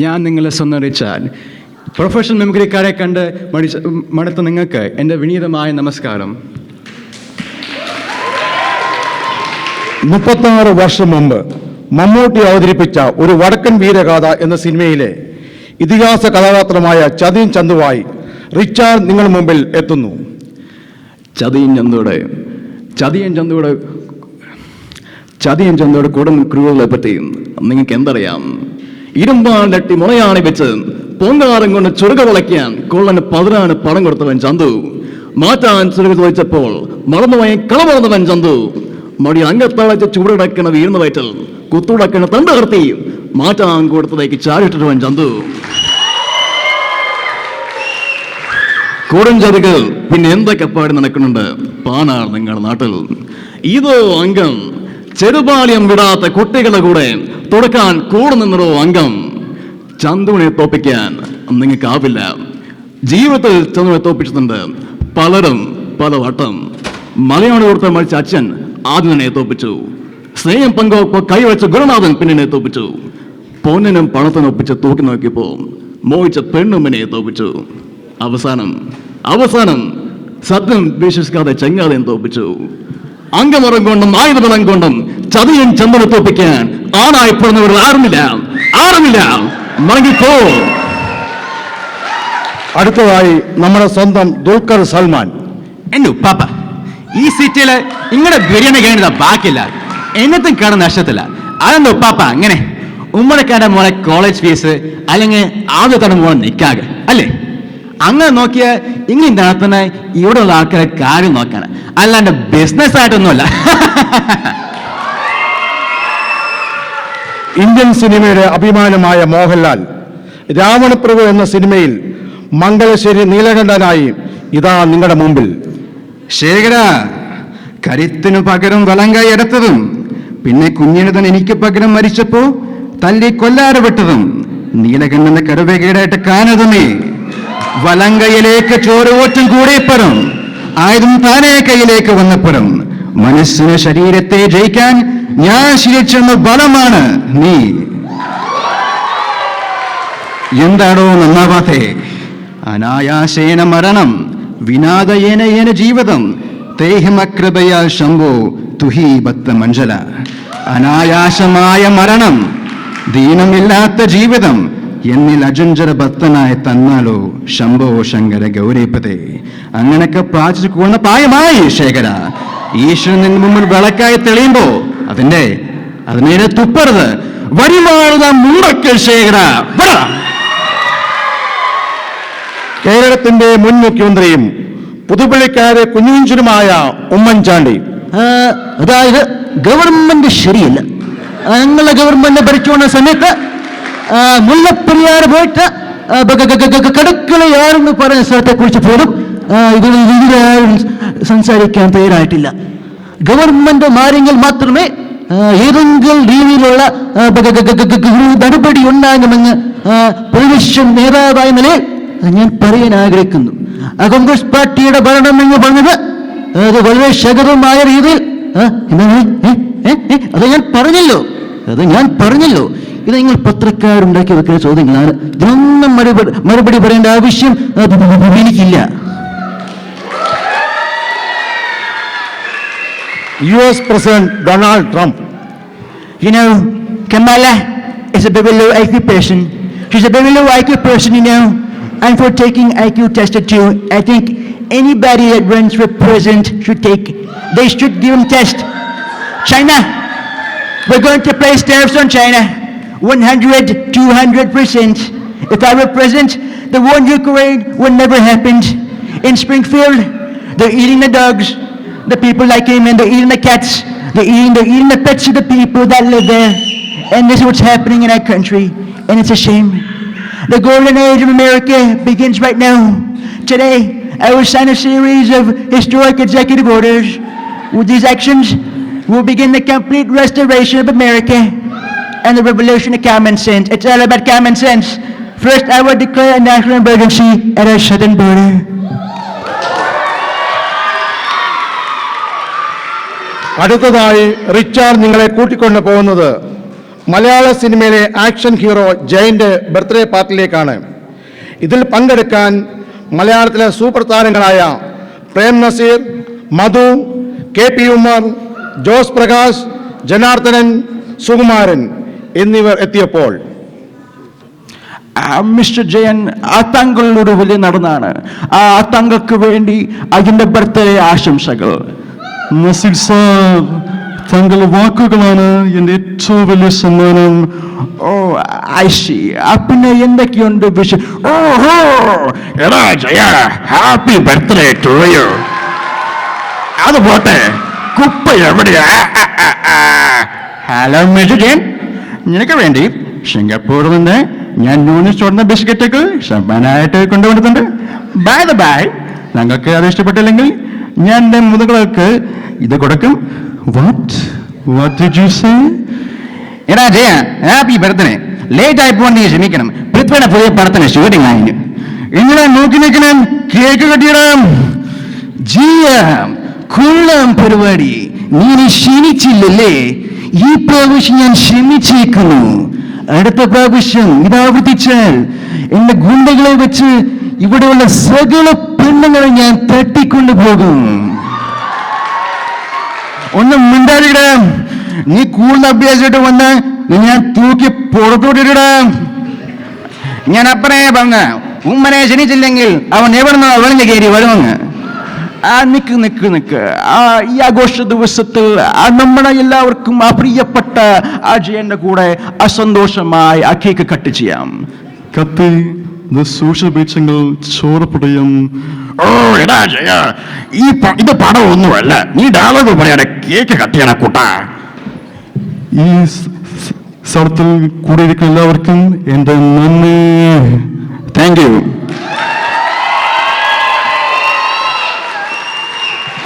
ഞാൻ നിങ്ങളെ സ്വന്തം റിച്ചാർഡ്. പ്രൊഫഷണൽ മെമിക്രിക്കാരെ കണ്ട് മടുത്ത നിങ്ങൾക്ക് എൻ്റെ വിനീതമായ നമസ്കാരം. 36 വർഷം മുമ്പ് മമ്മൂട്ടി അവതരിപ്പിച്ച ഒരു വടക്കൻ വീരഗാഥ എന്ന സിനിമയിലെ ഇതിഹാസ കഥാപാത്രമായ ചതിയൻ ചന്തുവായി റിച്ചാർഡ് നിങ്ങൾ മുമ്പിൽ എത്തുന്നു. ചതിയൻ ചന്തയുടെ കൂടെ ക്രൂരകളെ പറ്റി നിങ്ങൾക്ക് എന്തറിയാം? ഇരുമ്പാണ്ടട്ടി മുളയാണി വെച്ച് പൊങ്കാരം കൊണ്ട് ചുരുക വിളയ്ക്കാൻ കൊള്ളന് 10 പണം കൊടുത്തവൻ ചന്തു. മാറ്റാൻ ചുരുക ചോദിച്ചപ്പോൾ മറന്നുപോയി കളമറന്നവൻ ചന്തു. മടി അംഗത്തളച്ച് ചൂടടക്കണ വീർന്ന വയറ്റിൽ കുത്തുടക്കണ തണ്ടകർത്തി മാറ്റാൻ കൊടുത്തതേക്ക് ചാടിട്ടവൻ ചന്തു. കൊടുംചതികൾ പിന്നെ എന്തൊക്കെ പാടി നടക്കുന്നുണ്ട് പാനാർ നിങ്ങളുടെ നാട്ടിൽ. ഇതോ അംഗം ചെറുപാളിയം വിടാത്ത കുട്ടികളുടെ കൂടെ തുടക്കാൻ കൂടെ നിന്നതോ അംഗം. ചന്തുവിനെ തോപ്പിക്കാൻ നിങ്ങൾക്കാവില്ല. ജീവിതത്തിൽ ചന്തുവിനെ തോപ്പിച്ചിട്ടുണ്ട് പലരും പല വട്ടം. മലയാളി ഓർത്ത് മരിച്ച അച്ഛൻ ആദ്യനെ തോപ്പിച്ചു. സ്നേഹം പങ്കോ കൈവച്ച ഗുരുനാഥൻ പിന്നിനെ തോപ്പിച്ചു. പൊന്നിനും പണത്തിനും ഒപ്പിച്ച് തൂക്കി നോക്കിയപ്പോ മോഹിച്ച പെണ്ണുമ്മനെ തോപ്പിച്ചു. അവസാനം സത്യം വിശ്വസിക്കാതെ ചെങ്ങാതെയും തോപ്പിച്ചു. അംഗമറം കൊണ്ടും ആയുധബലം കൊണ്ടും ചതിയൻ ചന്ദനെ തോപ്പിക്കാൻ ആണായിപ്പെടുന്നവർ ആരുമില്ല. മടങ്ങിപ്പോ. അടുത്തതായി നമ്മുടെ സ്വന്തം ദുൽഖർ സൽമാൻ. എന്റെ ഉപ്പാപ്പ, ഈ സിറ്റിയില് ഇങ്ങനെ ബിരിയാണി കഴിയുന്ന ബാക്കില്ല, എന്നത്തും കാണാൻ നഷ്ടത്തില്ല. അതെന്താ ഉപ്പാപ്പ അങ്ങനെ? ഉമ്മടക്കാരുടെ മോളെ കോളേജ് ഫീസ് അല്ലെങ്കിൽ ആദ്യത്തോടെ മോളെ നിക്കാകെ അല്ലേ? അങ്ങനെ നോക്കിയ ഇങ്ങനെ നടത്തുന്ന ഇവിടെ ഉള്ള ആൾക്കാരെ കാര്യം നോക്കാണ്, അല്ലാണ്ട് ബിസിനസ് ആയിട്ടൊന്നുമല്ല. ഇന്ത്യൻ സിനിമയുടെ അഭിമാനമായ മോഹൻലാൽ രാവണപ്രഭു എന്ന സിനിമയിൽ മംഗലശ്ശേരി നീലകണ്ഠനായി ഇതാ നിങ്ങളുടെ മുമ്പിൽ. ശേഖര, കരുത്തിനു പകരം വലങ്കൈ എടുത്തതും പിന്നെ കുഞ്ഞിനുതൻ എനിക്ക് പകരം മരിച്ചപ്പോ തല്ലി കൊല്ലാറ് വിട്ടതും നീലകണ്ഠന്റെ കരുവേകേടായിട്ട് കാണുന്നതുമേ. വലങ്കയിലേക്ക് ചോരവോറ്റും കൂടിയപ്പുറം ആയതും താനേ കയ്യിലേക്ക് വന്നപ്പുറം മനസ്സിന് ശരീരത്തെ ജയിക്കാൻ ഞാൻ ശീലിച്ചെന്ന ബലമാണ് നീ. എന്താണോ നന്നാവാത്തെ? അനായാസേന മരണം വിനാദയേന ജീവിതം തേഹിമകൃപയാൽ ശംഭോ തുഹി ഭക്ത മഞ്ജല. അനായാസമായ മരണം, ദീനമില്ലാത്ത ജീവിതം എന്നിൽ അജഞ്ചര ഭക്തനായി തന്നാലോ ശംഭോ ശങ്കര ഗൗരീപതേ. അങ്ങനൊക്കെ പ്രാർത്ഥിച്ചു കൂടുന്ന പായമായി ശേഖര. ഈശ്വരൻ മുമ്പിൽ വിളക്കായി തെളിയുമ്പോ അതിനെ തുപ്പരുത്. വരിമാറുത മുമ്പക്കൽ ശേഖര. കേരളത്തിന്റെ മുൻ മുഖ്യമന്ത്രിയും പുതുപ്പള്ളിക്കാരെ കുഞ്ഞുഞ്ചനുമായ ഉമ്മൻചാണ്ടി. അതായത് ഗവൺമെന്റ് ശരിയല്ല. ഞങ്ങളുടെ ഗവൺമെന്റ് ഭരിച്ചുകൊണ്ട സമയത്ത് മുല്ലപ്പെരിയാർ പോയിട്ട് കടുക്കളയാറെന്ന് പറയുന്ന സ്ഥലത്തെ കുറിച്ച് പോലും ഇതിലാരും സംസാരിക്കാൻ തയ്യാറായിട്ടില്ല. ഗവൺമെന്റ് മാറിയെങ്കിൽ മാത്രമേ ഏതെങ്കിലും രീതിയിലുള്ള നടപടി ഉണ്ടാകുമെന്ന് പ്രതിപക്ഷ നേതാവായ നിലയിൽ ഞാൻ പറയാൻ ആഗ്രഹിക്കുന്നു. കോൺഗ്രസ് പാർട്ടിയുടെ ഭരണം എന്ന് പറഞ്ഞത് അത് വളരെ ശകതമായ രീതിയിൽ അത് ഞാൻ പറഞ്ഞല്ലോ. ഇത് നിങ്ങൾ പത്രക്കാരുണ്ടാക്കി വെക്കുന്ന ചോദ്യങ്ങളാണ്. ഇതിനൊന്നും മറുപടി പറയേണ്ട ആവശ്യം എനിക്കില്ല. US President Donald Trump. Kamala is a very low IQ person. She's a very low IQ person, and for taking IQ tested too. I think anybody that runs for president they should give them test. China, we're going to place tariffs on China, 100-200%. If I were president, the war in Ukraine would never happen. In Springfield, they're eating the dogs, the people like him, and they're eating the cats. They're eating the pets of the people that live there. And this is what's happening in our country, and it's a shame. The golden age of America begins right now. Today, I will sign a series of historic executive orders. With these actions, we'll begin the complete restoration of America and the revolution of common sense. It's all about common sense. First, I will declare a national emergency at our southern border. അടുത്തതായി Richard നിങ്ങളെ കൂട്ടിക്കൊണ്ടു പോകുന്നത് മലയാള സിനിമയിലെ action hero ജയന്റെ birthday പാർട്ടിയിലേക്കാണ്. ഇതിൽ പങ്കെടുക്കാൻ മലയാളത്തിലെ super താരങ്ങളായ പ്രേം നസീർ, മധു, KP Ummer, Jose Prakash, Janardhanan, Sukumaran എന്നിവർ എത്തിയപ്പോൾ മിസ്റ്റർ ജയൻ, ആ താങ്കളുടെ വലിയ നടനാണ്. ആ താങ്കൾക്ക് വേണ്ടി അതിന്റെ ബർത്ത്ഡേ ആശംസകൾ. നസീർ സാർ, താങ്കളുടെ വാക്കുകളാണ് എൻ്റെ ഏറ്റവും വലിയ സമ്മാനം. Oh I see. പിന്നെ എന്തൊക്കെയുണ്ട് വിഷയം? ഓഹോ, എടാ Jaya, happy birthday to you. അത് പോട്ടെ, കുപ്പ എവിടെയാ? ഹലോ മിസ്റ്റർ ജയൻ, നിനക്ക് വേണ്ടി സിംഗപ്പൂരിൽ നിന്ന് ഞാൻ ന്യൂണിസ് ചോടുന്ന ബിസ്ക്കറ്റൊക്കെ സമ്മാനമായിട്ട് കൊണ്ടുവന്നിട്ടുണ്ട്. ബൈ ദ ബൈ, ഞങ്ങൾക്ക് അത് ഇഷ്ടപ്പെട്ടില്ലെങ്കിൽ ഞാൻ എൻ്റെ മുതലുകൾക്ക് ഇത് കൊടുക്കും. What did you say? എടാ ജയ, ഹാപ്പി ബർത്ത്ഡേ. ലേറ്റ് ആയി പോകാൻ നീ ക്ഷമിക്കണം. പൃഥ്വിയുടെ പുതിയ പടത്തിന് ഷൂട്ടിംഗ് ആയിരുന്നു. ഇങ്ങനെ നോക്കി നിൽക്കണം, കേക്ക് കട്ടിയിടാം. ജിയ, കൊള്ളാം പരിപാടി. നീ ക്ഷണിച്ചില്ലല്ലേ? ഈ പ്രാവശ്യം ഞാൻ ക്ഷമിച്ചേക്കുന്നു. അടുത്ത പ്രാവശ്യം ഇത് ആവർത്തിച്ചാൽ എന്റെ ഗുണ്ടകളെ വെച്ച് ഇവിടെയുള്ള സകല പെണ്ണുങ്ങളെ ഞാൻ തട്ടിക്കൊണ്ടുപോകും. ഒന്നും മിണ്ടാതിടാം. നീ കൂടുതൽ അഭ്യാസമായിട്ട് വന്ന് ഞാൻ തൂക്കി പുറത്തോട്ടിടാം. ഞാൻ അപ്പറേ പറഞ്ഞ ഉമ്മനെ ക്ഷണിച്ചില്ലെങ്കിൽ അവൻ എവിടെ നിന്ന് വെളിഞ്ഞ കയറി വരുമെന്ന്. നിക്ക്. ഈ ആഘോഷ ദിവസത്തിൽ നമ്മുടെ എല്ലാവർക്കും ആ പ്രിയപ്പെട്ട അജയന്റെ കൂടെ അസന്തോഷമായി ആ കേക്ക് കട്ട് ചെയ്യാം. കത്തി, സൂക്ഷിച്ചങ്ങൾ ചോറപ്പടയും. ഓ എടാ ജയ, ഇത് പടം ഒന്നുമല്ല. നീ ഡയലോഗ് പറയാതെ കേക്ക് കട്ട് ചെയ്യണ കൂട്ടാ. ഈ സ്ഥലത്തിൽ കൂടിയിരിക്കുന്ന എല്ലാവർക്കും എൻ്റെ നന്ദി. Thank you.